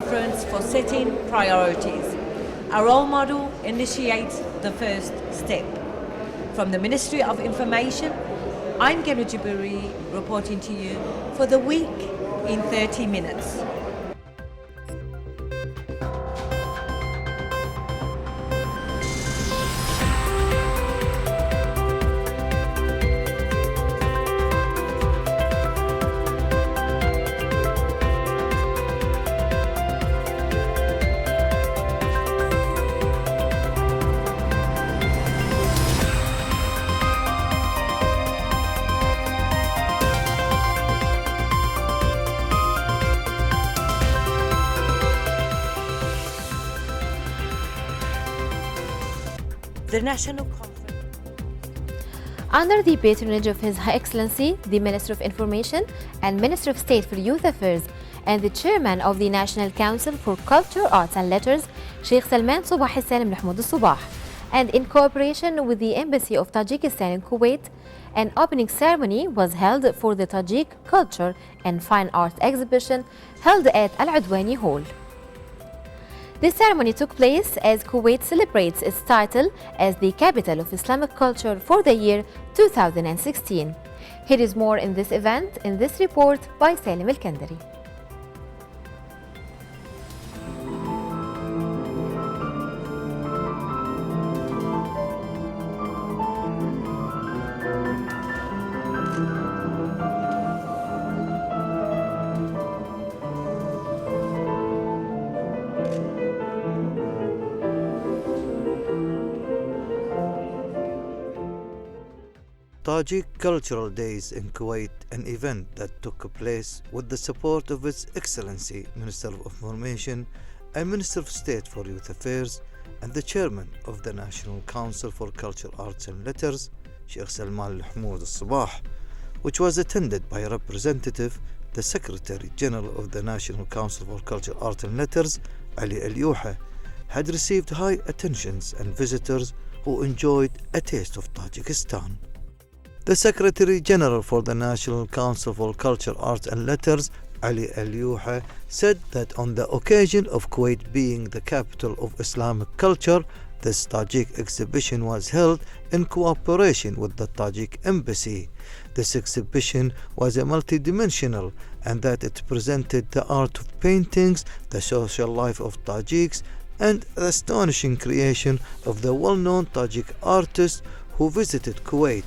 conference for setting priorities. Our role model initiates the first step. From the Ministry of Information, I'm Gemma Jaburi reporting to you for the week in 30 minutes. The National Conference. Under the patronage of His High Excellency, the Minister of Information and Minister of State for Youth Affairs and the Chairman of the National Council for Culture, Arts and Letters, Sheikh Salman Sobah Salim Mahmoud Sobah, and in cooperation with the Embassy of Tajikistan in Kuwait, an opening ceremony was held for the Tajik Culture and Fine Art exhibition held at Al-Adwani Hall. This ceremony took place as Kuwait celebrates its title as the capital of Islamic culture for the year 2016. Here is more in this event in this report by Salim Al-Kandari. Tajik Cultural Days in Kuwait, an event that took place with the support of His Excellency Minister of Information and Minister of State for Youth Affairs and the Chairman of the National Council for Culture, Arts and Letters, Sheikh Salman Mahmoud Sobah, which was attended by a representative, the Secretary General of the National Council for Culture, Arts and Letters, Ali Al-Yuha, had received high attentions and visitors who enjoyed a taste of Tajikistan. The Secretary General for the National Council for Culture, Arts and Letters, Ali Al-Yuha, said that on the occasion of Kuwait being the capital of Islamic culture, this Tajik exhibition was held in cooperation with the Tajik Embassy. This exhibition was a multidimensional and that it presented the art of paintings, the social life of Tajiks, and the astonishing creation of the well-known Tajik artists who visited Kuwait,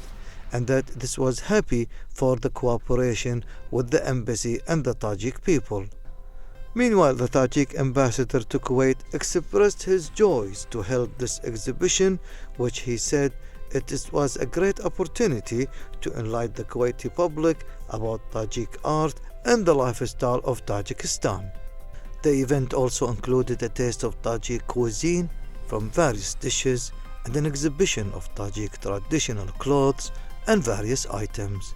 and that this was happy for the cooperation with the embassy and the Tajik people. Meanwhile, the Tajik ambassador to Kuwait expressed his joys to hold this exhibition, which he said was a great opportunity to enlighten the Kuwaiti public about Tajik art and the lifestyle of Tajikistan. The event also included a taste of Tajik cuisine from various dishes and an exhibition of Tajik traditional clothes and various items.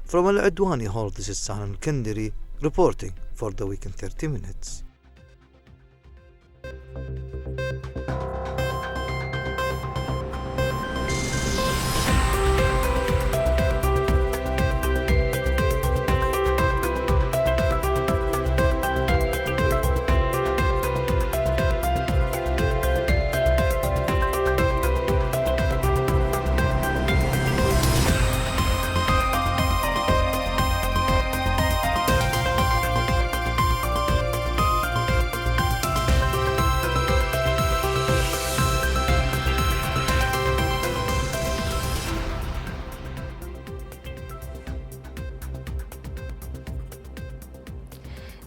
From Al-Adwani Hall, this is Salim Al-Kandari reporting for the week in 30 minutes.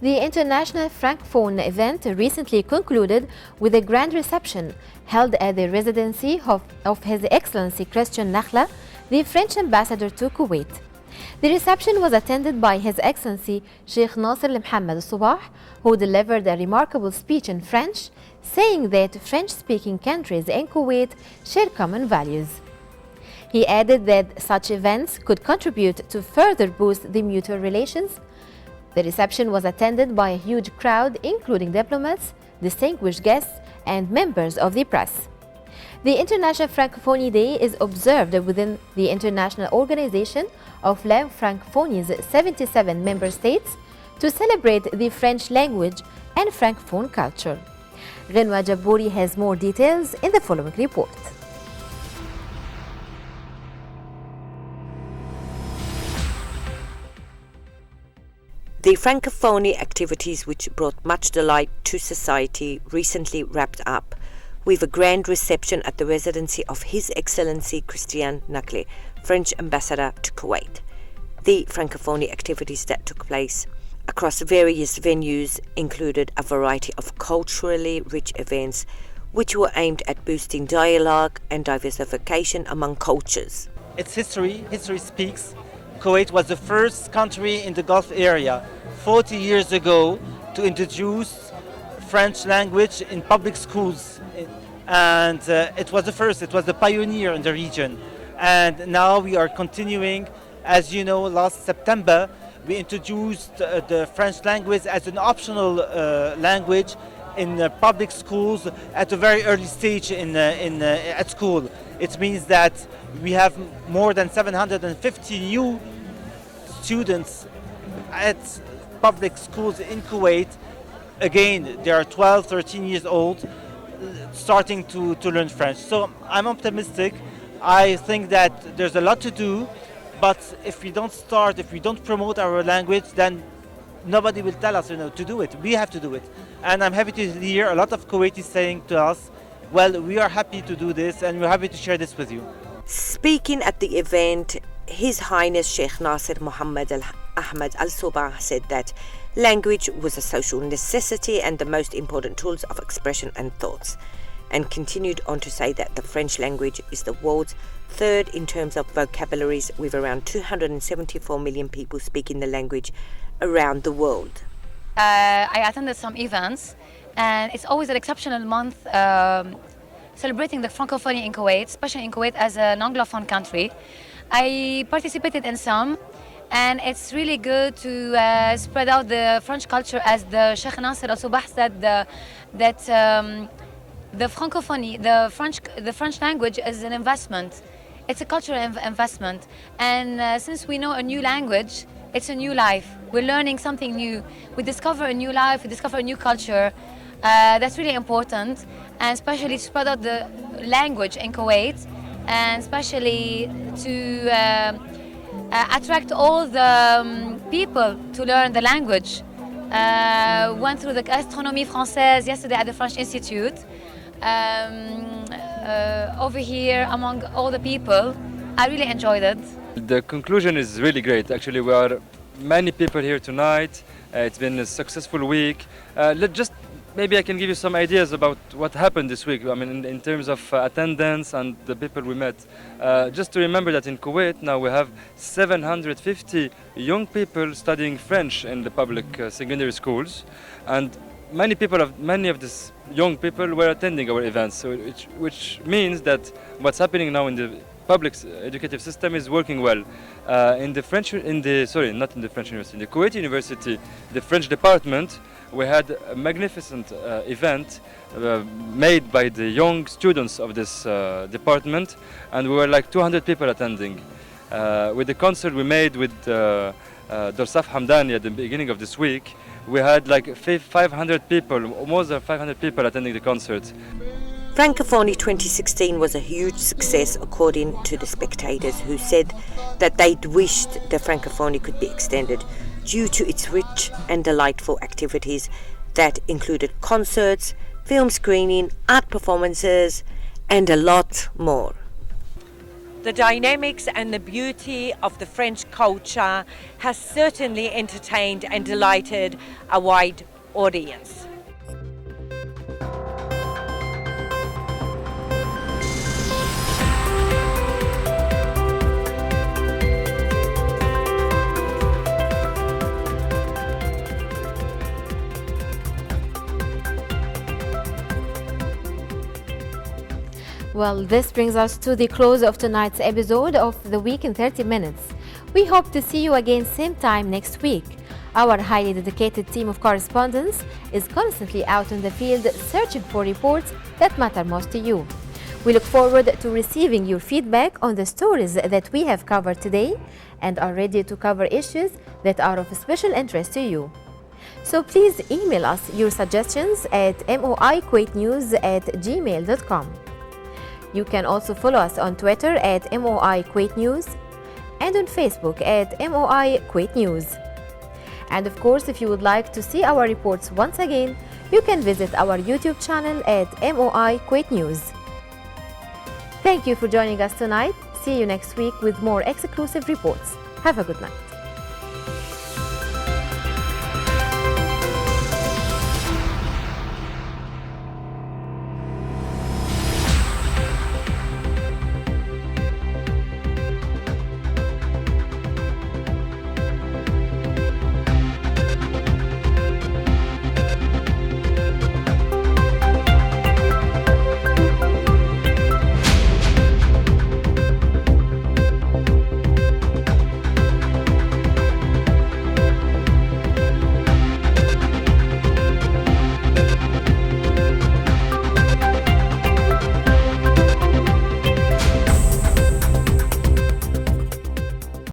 The International Francophone event recently concluded with a grand reception held at the residency of His Excellency Christian Nakhla, the French ambassador to Kuwait. The reception was attended by His Excellency Sheikh Nasser Al-Mohammed Sobah, who delivered a remarkable speech in French, saying that French-speaking countries in Kuwait share common values. He added that such events could contribute to further boost the mutual relations The reception was attended by a huge crowd, including diplomats, distinguished guests, and members of the press. The International Francophonie Day is observed within the International Organization of La Francophonies' 77 member states to celebrate the French language and Francophone culture. Ghenwa Jabouri has more details in the following report. The Francophonie activities, which brought much delight to society, recently wrapped up with a grand reception at the residency of His Excellency Christian Nakle, French Ambassador to Kuwait. The Francophonie activities that took place across various venues included a variety of culturally rich events which were aimed at boosting dialogue and diversification among cultures. Its history speaks. Kuwait was the first country in the Gulf area 40 years ago to introduce French language in public schools, and it was the first, it was the pioneer in the region. And now we are continuing. As you know, last September we introduced the French language as an optional language in public schools at a very early stage at school. It means that we have more than 750 new students at public schools in Kuwait. Again, they are 12, 13 years old, starting to learn French. So I'm optimistic. I think that there's a lot to do, but if we don't promote our language, then nobody will tell us, to do it. We have to do it. And I'm happy to hear a lot of Kuwaitis saying to us, well, we are happy to do this and we're happy to share this with you. Speaking at the event, His Highness Sheikh Nasser Mohammed Ahmed Al Sabah said that language was a social necessity and the most important tools of expression and thoughts, and continued on to say that the French language is the world's third in terms of vocabularies, with around 274 million people speaking the language around the world. I attended some events, and it's always an exceptional month celebrating the Francophonie in Kuwait, especially in Kuwait as an Anglophone country. I participated in some, and it's really good to spread out the French culture, as the Sheikh Nasser Al Sabah said, that the Francophonie, the French language is an investment. It's a cultural investment, and since we know a new language, it's a new life. We're learning something new. We discover a new life. We discover a new culture. That's really important, and especially to spread out the language in Kuwait, and especially to attract all the people to learn the language. Went through the Gastronomie Française yesterday at the French Institute. Over here among all the people, I really enjoyed it. The conclusion is really great. Actually, we are many people here tonight. It's been a successful week. Maybe I can give you some ideas about what happened this week. I mean, in terms of attendance and the people we met. Just to remember that in Kuwait now we have 750 young people studying French in the public secondary schools, and many of these young people were attending our events. So which means that what's happening now in the public educative system is working well. In the Kuwait University, the French department, we had a magnificent event made by the young students of this department, and we were like 200 people attending. With the concert we made with Dorsaf Hamdani at the beginning of this week, we had like 500 people, more than 500 people attending the concert. Francophonie 2016 was a huge success, according to the spectators, who said that they'd wished the Francophonie could be extended due to its rich and delightful activities that included concerts, film screening, art performances, and a lot more. The dynamics and the beauty of the French culture has certainly entertained and delighted a wide audience. Well, this brings us to the close of tonight's episode of The Week in 30 Minutes. We hope to see you again same time next week. Our highly dedicated team of correspondents is constantly out in the field searching for reports that matter most to you. We look forward to receiving your feedback on the stories that we have covered today and are ready to cover issues that are of special interest to you. So please email us your suggestions at moikuwaitnews@gmail.com. You can also follow us on Twitter at moikuwaitnews and on Facebook at moikuwaitnews. And of course, if you would like to see our reports once again, you can visit our YouTube channel at MOI Kuwait News. Thank you for joining us tonight. See you next week with more exclusive reports. Have a good night.